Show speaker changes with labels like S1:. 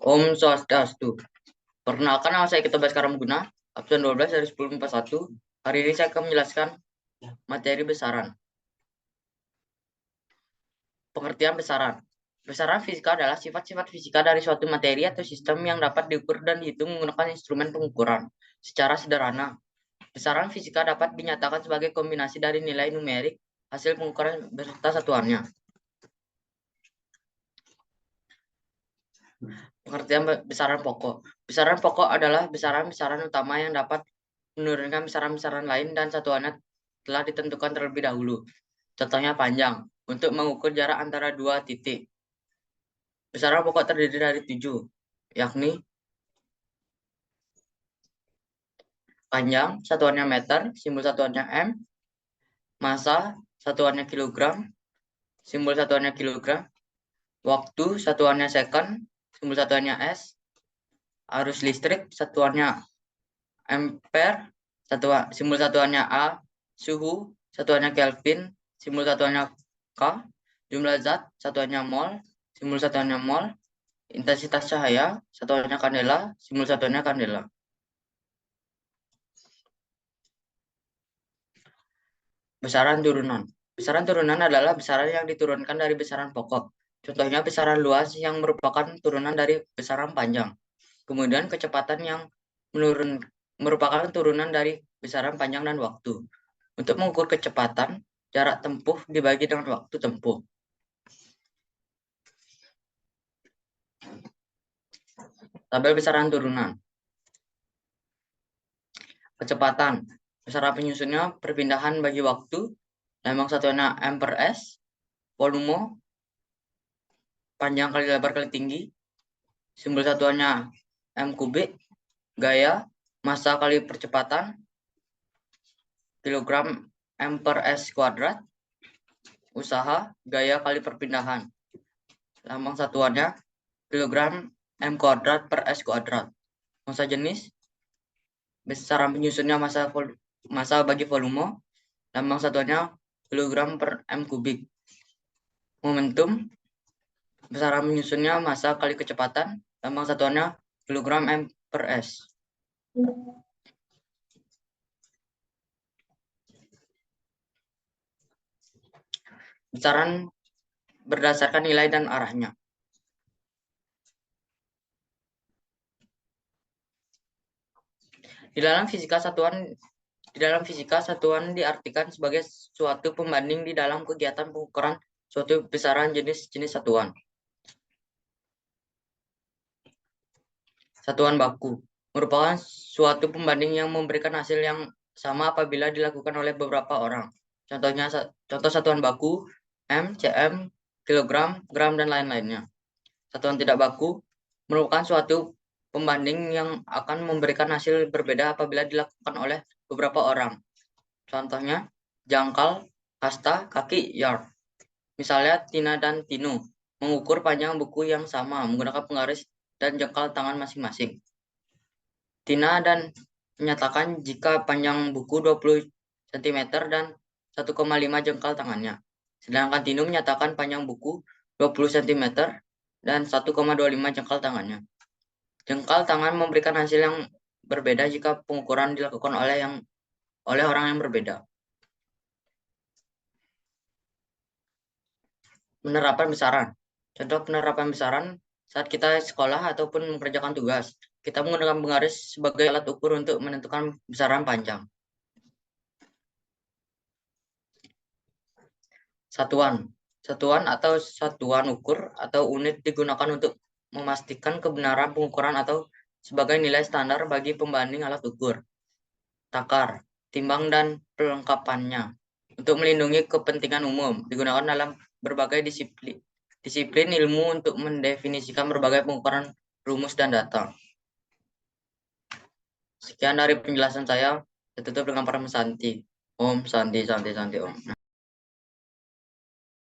S1: Om Swastiastu. Perkenalkan, nama saya Kita Baskara Guna, absen 12 dari 1041. Hari ini saya akan menjelaskan materi besaran. Pengertian besaran. Besaran fisika adalah sifat-sifat fisika dari suatu materi atau sistem yang dapat diukur dan dihitung menggunakan instrumen pengukuran. Secara sederhana, besaran fisika dapat dinyatakan sebagai kombinasi dari nilai numerik, hasil pengukuran beserta satuannya. Pengertian besaran pokok. Besaran pokok adalah besaran-besaran utama yang dapat menurunkan besaran-besaran lain dan satuannya telah ditentukan terlebih dahulu. Contohnya panjang, untuk mengukur jarak antara dua titik. Besaran pokok terdiri dari 7, yakni panjang, satuannya meter, simbol satuannya M, massa, satuannya kilogram, simbol satuannya kilogram, waktu, satuannya second, simbol satuannya S, arus listrik, satuannya ampere, simbol satuannya A, suhu, satuannya Kelvin, simbol satuannya K, jumlah zat, satuannya mol, simbol satuannya mol, intensitas cahaya, satuannya kandela, simbol satuannya kandela. Besaran turunan. Besaran turunan adalah besaran yang diturunkan dari besaran pokok. Contohnya besaran luas yang merupakan turunan dari besaran panjang. Kemudian kecepatan yang merupakan turunan dari besaran panjang dan waktu. Untuk mengukur kecepatan, jarak tempuh dibagi dengan waktu tempuh. Tabel besaran turunan. Kecepatan. Besaran penyusunnya perpindahan bagi waktu. Lambang satuannya M per S. Volume. Panjang kali lebar kali tinggi. Simbol satuannya M kubik. Gaya. Massa kali percepatan. Kilogram M per S kuadrat. Usaha. Gaya kali perpindahan. Lambang satuannya kilogram M kuadrat per S kuadrat. Massa jenis. Besaran penyusunnya massa bagi volume. Lambang satuannya kilogram per M kubik. Momentum. Besaran penyusunnya massa kali kecepatan. Lambang satuannya kilogram M per S. Besaran berdasarkan nilai dan arahnya. Di dalam fisika satuan diartikan sebagai suatu pembanding di dalam kegiatan pengukuran suatu besaran jenis-jenis satuan. Satuan baku merupakan suatu pembanding yang memberikan hasil yang sama apabila dilakukan oleh beberapa orang. Contoh satuan baku M, cm, kilogram, gram, dan lain-lainnya. Satuan tidak baku merupakan suatu pembanding yang akan memberikan hasil berbeda apabila dilakukan oleh beberapa orang. Contohnya jangkal, hasta, kaki, yard. Misalnya Tina dan Tinu mengukur panjang buku yang sama menggunakan penggaris dan jengkal tangan masing-masing. Tina dan menyatakan jika panjang buku 20 cm dan 1,5 jengkal tangannya. Sedangkan Tinu menyatakan panjang buku 20 cm dan 1,25 jengkal tangannya. Jengkal tangan memberikan hasil yang berbeda jika pengukuran dilakukan oleh orang yang berbeda. Penerapan besaran. Contoh penerapan besaran saat kita sekolah ataupun mengerjakan tugas. Kita menggunakan penggaris sebagai alat ukur untuk menentukan besaran panjang. Satuan atau satuan ukur atau unit digunakan untuk memastikan kebenaran pengukuran atau sebagai nilai standar bagi pembanding alat ukur. Takar, timbang dan perlengkapannya. Untuk melindungi kepentingan umum, digunakan dalam berbagai disiplin ilmu untuk mendefinisikan berbagai pengukuran rumus dan data. Sekian dari penjelasan saya. Tutup dengan para Santi. Om Santi Santi Santi Om.